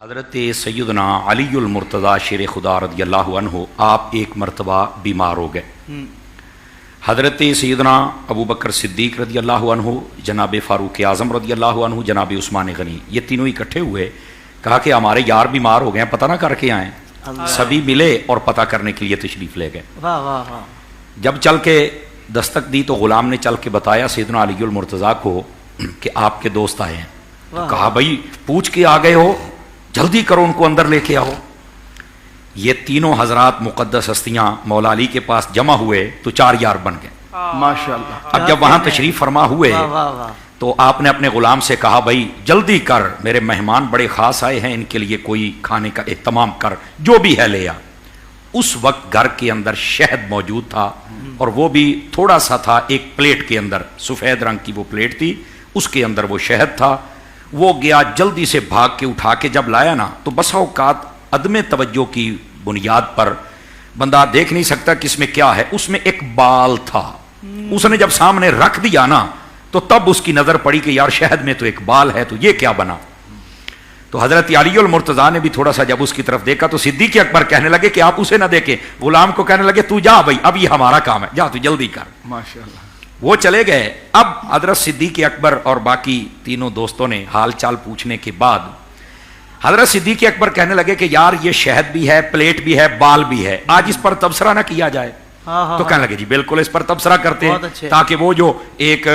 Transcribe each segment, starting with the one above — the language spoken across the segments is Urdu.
حضرت سیدنا علی المرتضیٰ شیر خدا رضی اللہ عنہ آپ ایک مرتبہ بیمار ہو گئے۔ حضرت سیدنا ابو بکر صدیق رضی اللہ عنہ، جناب فاروق اعظم رضی اللہ عنہ، جناب عثمان غنی، یہ تینوں اکٹھے ہوئے، کہا کہ ہمارے یار بیمار ہو گئے ہیں، پتہ نہ کر کے آئیں۔ سبھی ملے اور پتہ کرنے کے لیے تشریف لے گئے۔ جب چل کے دستک دی تو غلام نے چل کے بتایا سیدنا علی المرتضیٰ کو کہ آپ کے دوست آئے ہیں۔ تو کہا بھائی پوچھ کے آ گئے ہو، جلدی کرو ان کو اندر لے کے آؤ۔ یہ تینوں حضرات مقدس ہستیاں مولا علی کے پاس جمع ہوئے تو 4 یار بن گئے ماشاءاللہ۔ اب جب وہاں تشریف فرما ہوئے تو آپ نے اپنے غلام سے کہا بھائی جلدی کر، میرے مہمان بڑے خاص آئے ہیں، ان کے لیے کوئی کھانے کا اہتمام کر، جو بھی ہے لے آ۔ اس وقت گھر کے اندر شہد موجود تھا اور وہ بھی تھوڑا سا تھا، ایک پلیٹ کے اندر سفید رنگ کی وہ پلیٹ تھی، اس کے اندر وہ شہد تھا۔ وہ گیا جلدی سے بھاگ کے اٹھا کے جب لایا نا تو بسا اوقات عدم توجہ کی بنیاد پر بندہ دیکھ نہیں سکتا کہ اس میں کیا ہے، اس میں ایک بال تھا۔ اس نے جب سامنے رکھ دیا نا تو تب اس کی نظر پڑی کہ یار شہد میں تو ایک بال ہے، تو یہ کیا بنا؟ تو حضرت علی المرتضیٰ نے بھی تھوڑا سا جب اس کی طرف دیکھا تو صدیق اکبر کہنے لگے کہ آپ اسے نہ دیکھیں، غلام کو کہنے لگے تو جا بھائی، اب یہ ہمارا کام ہے، جا تو جلدی کر۔ ماشاءاللہ وہ چلے گئے۔ اب حضرت صدیق اکبر اور باقی تینوں دوستوں نے حال چال پوچھنے کے بعد حضرت صدیق اکبر کہنے لگے کہ یار یہ شہد بھی ہے، پلیٹ بھی ہے، بال بھی ہے، آج اس پر تبصرہ نہ کیا جائے؟ تو کہنے لگے جی بالکل اس پر تبصرہ کرتے ہیں تاکہ وہ جو ایک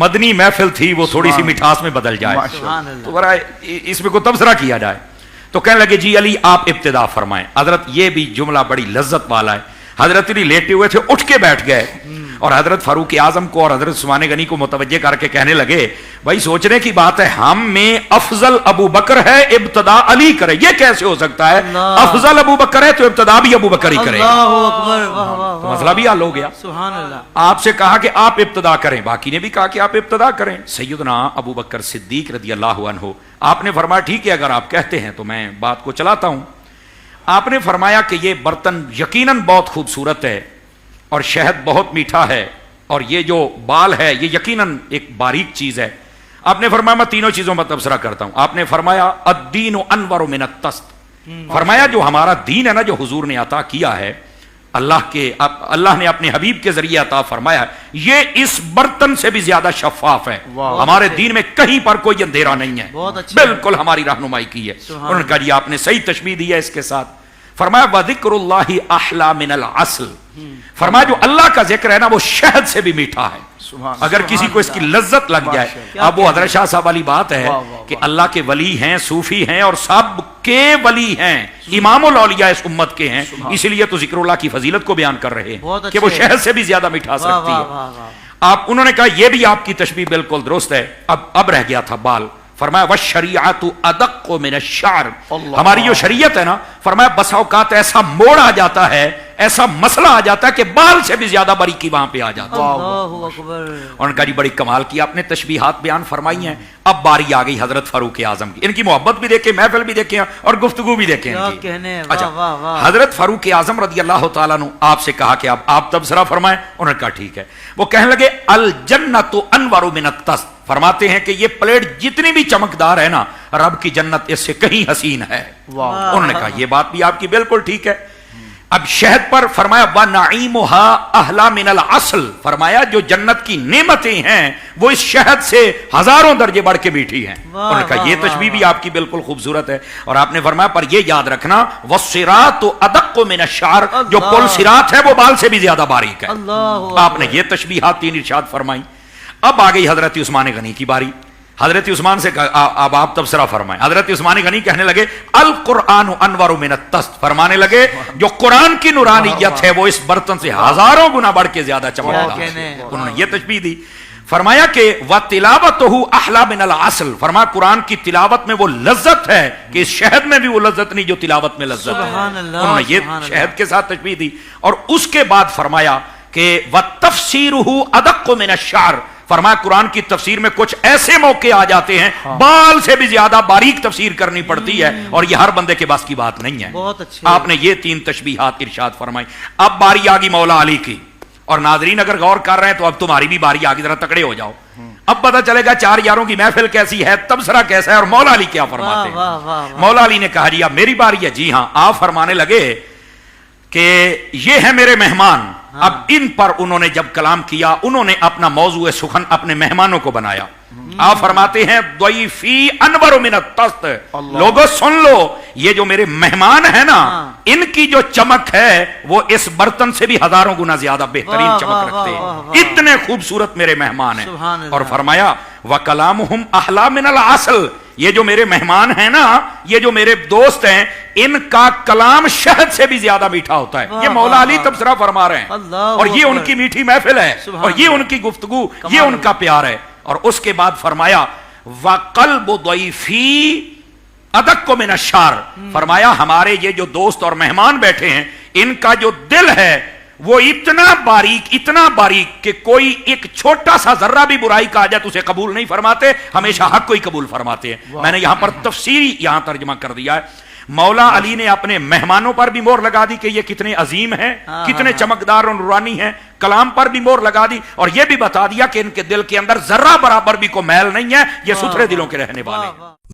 مدنی محفل تھی وہ تھوڑی سی مٹھاس میں بدل جائے، تو ذرا اس میں کوئی تبصرہ کیا جائے۔ تو کہنے لگے جی علی آپ ابتدا فرمائیں۔ حضرت یہ بھی جملہ بڑی لذت والا ہے، حضرت علی لیٹے ہوئے تھے، اٹھ کے بیٹھ گئے اور حضرت فاروق اعظم کو اور حضرت عثمان غنی کو متوجہ کر کے کہنے لگے بھائی سوچنے کی بات ہے، ہم میں افضل ابو بکر ہے، ابتدا علی کرے، یہ کیسے ہو سکتا ہے؟ افضل ابو بکر ہے تو ابتدا بھی ابو بکر ہی کرے، تو مسئلہ بھی حل ہو گیا۔ آپ سے کہا کہ آپ ابتدا کریں، باقی نے بھی کہا کہ آپ ابتدا کریں۔ سیدنا ابو بکر صدیق رضی اللہ عنہ آپ نے فرمایا ٹھیک ہے، اگر آپ کہتے ہیں تو میں بات کو چلاتا ہوں۔ آپ نے فرمایا کہ یہ برتن یقیناً بہت خوبصورت ہے اور شہد بہت میٹھا ہے، اور یہ جو بال ہے یہ یقیناً ایک باریک چیز ہے۔ آپ نے فرمایا میں تینوں چیزوں پر تبصرہ کرتا ہوں۔ آپ نے فرمایا الدین انور من الطست، فرمایا جو ہمارا دین ہے نا، جو حضور نے عطا کیا ہے، اللہ نے اپنے حبیب کے ذریعے عطا فرمایا، یہ اس برتن سے بھی زیادہ شفاف ہے۔ ہمارے دین میں کہیں پر کوئی اندھیرا نہیں ہے، بالکل ہماری رہنمائی کی ہے۔ انہوں نے کہا جی آپ نے صحیح تشبیہ دی ہے اس کے ساتھ۔ فرمایا وَذِكْرُ اللَّهِ أَحْلَى مِنَ الْعَسْلِ، فرمایا جو اللہ کا ذکر ہے نا وہ شہد سے بھی میٹھا ہے، اگر کسی کو اس کی لذت لگ جائے۔ اب وہ حضرت شاہ صاحب والی بات ہے کہ اللہ کے ولی ہیں، صوفی ہیں، اور سب کے ولی ہیں، امام الاولیاء اس امت کے ہیں، اس لیے تو ذکر اللہ کی فضیلت کو بیان کر رہے ہیں کہ وہ شہد سے بھی زیادہ مٹھاس رکھتی ہے۔ آپ انہوں نے کہا یہ بھی آپ کی تشبیہ بالکل درست ہے۔ اب رہ گیا تھا بال، فرمایا وَالشَّرِيعَةُ أَدَقُّ مِنَ الشَّعْرِ، ہماری جو شریعت ہے نا، فرمایا بسا اوقات ایسا موڑ آ جاتا ہے، ایسا مسئلہ آ جاتا ہے کہ بال سے بھی زیادہ باریکی وہاں پہ آ جاتا ہے۔ اور ان کا جی بڑی کمال کی آپ نے تشبیہات بیان فرمائی ہیں۔ اب باری آ گئی حضرت فاروق اعظم کی، ان کی محبت بھی دیکھیں، محفل بھی دیکھیں اور گفتگو بھی دیکھیں۔ اچھا حضرت فاروق اعظم رضی اللہ تعالیٰ عنہ آپ سے کہا کہ آپ تبصرہ فرمائیں۔ انہوں نے کہا ٹھیک ہے۔ وہ کہنے لگے الجنت انور من الطست، فرماتے ہیں کہ یہ پلیٹ جتنی بھی چمکدار ہے نا، رب کی جنت اس سے کہیں حسین ہے۔ انہوں نے کہا یہ بات بھی آپ کی بالکل ٹھیک ہے۔ اب شہد پر فرمایا وَنَعِيمُهَا أَحْلَى مِنَ الْعَسْلِ، فرمایا جو جنت کی نعمتیں ہیں وہ اس شہد سے ہزاروں درجے بڑھ کے میٹھی ہیں۔ انہوں نے کہا یہ تشبیہ بھی آپ کی بالکل خوبصورت ہے۔ اور آپ نے فرمایا پر یہ یاد رکھنا وَالصِّرَاطُ أَدَقُّ مِنَ الشَّعْرِ، جو پل صراط ہے وہ بال سے بھی زیادہ باریک ہے۔ آپ نے یہ تشبیہات تین ارشاد فرمائی۔ اب آ گئی حضرت عثمان غنی کی باری۔ حضرت عثمان سے کہا اب آپ تبصرہ فرمائیں۔ حضرت عثمان غنی کہنے لگے القرآن انور من الطست، فرمانے لگے جو قرآن کی نورانیت ہے وہ اس برتن سے ہزاروں گنا بڑھ کے زیادہ چمکدار ہے۔ انہوں نے یہ تشبیہ دی، فرمایا کہ وَتِلَاوَتُهُ أَحْلَى مِنَ الْعَسْلِ، فرمایا قرآن کی تلاوت میں وہ لذت ہے کہ اس شہد میں بھی وہ لذت نہیں جو تلاوت میں لذت ہے۔ انہوں نے یہ شہد کے ساتھ تشبیہ دی۔ اور اس کے بعد فرمایا کہ وَتَفْسِيرُهُ أَدَقُّ مِنَ الشَّعْرِ، فرمایا قرآن کی تفسیر میں کچھ ایسے موقع آ جاتے ہیں بال سے بھی زیادہ باریک تفسیر کرنی پڑتی ہے، اور یہ ہر بندے کے بس کی بات نہیں ہے۔ آپ نے یہ تین تشبیہات ارشاد فرمائی۔ اب باری آگی مولا علی کی، اور ناظرین اگر غور کر رہے ہیں تو اب تمہاری بھی باری آگی، ذرا تکڑے ہو جاؤ۔ اب پتہ چلے گا 4 یاروں کی محفل کیسی ہے، تبصرہ کیسا ہے اور مولا علی کیا فرماتے ہیں۔ مولا علی نے کہا جی اب میری باری ہے۔ جی ہاں۔ آپ فرمانے لگے کہ یہ ہے میرے مہمان۔ اب ان پر انہوں نے جب کلام کیا، انہوں نے اپنا موضوع سخن اپنے مہمانوں کو بنایا۔ آپ فرماتے ہیں ضیفی انور من الطست، لوگوں سن لو یہ جو میرے مہمان ہیں نا، ان کی جو چمک ہے وہ اس برتن سے بھی ہزاروں گنا زیادہ بہترین چمک رکھتے ہیں، اتنے خوبصورت میرے مہمان ہیں۔ اور فرمایا وَكَلَامُهُمْ أَحْلَى مِنَ الْعَسَلِ، یہ جو میرے مہمان ہیں نا، یہ جو میرے دوست ہیں، ان کا کلام شہد سے بھی زیادہ میٹھا ہوتا ہے۔ یہ مولا علی تبصرہ فرما رہے ہیں، اور یہ ان کی میٹھی محفل ہے، اور یہ ان کی گفتگو، یہ ان کا پیار ہے۔ اور اس کے بعد فرمایا وَقَلْبُ ضَيْفِي أَدَقُّ مِنَ الشَّعْرِ، فرمایا ہمارے یہ جو دوست اور مہمان بیٹھے ہیں، ان کا جو دل ہے وہ اتنا باریک کہ کوئی ایک چھوٹا سا ذرہ بھی برائی کا آ جائے تو اسے قبول نہیں فرماتے، ہمیشہ حق کو ہی قبول فرماتے ہیں۔ میں نے یہاں پر تفسیری ترجمہ کر دیا ہے۔ مولا علی نے اپنے مہمانوں پر بھی مور لگا دی کہ یہ کتنے عظیم ہیں، کتنے چمکدار اور نورانی ہیں، کلام پر بھی مور لگا دی، اور یہ بھی بتا دیا کہ ان کے دل کے اندر ذرہ برابر بھی کوئی میل نہیں ہے، یہ ستھرے دلوں کے رہنے والے ہیں۔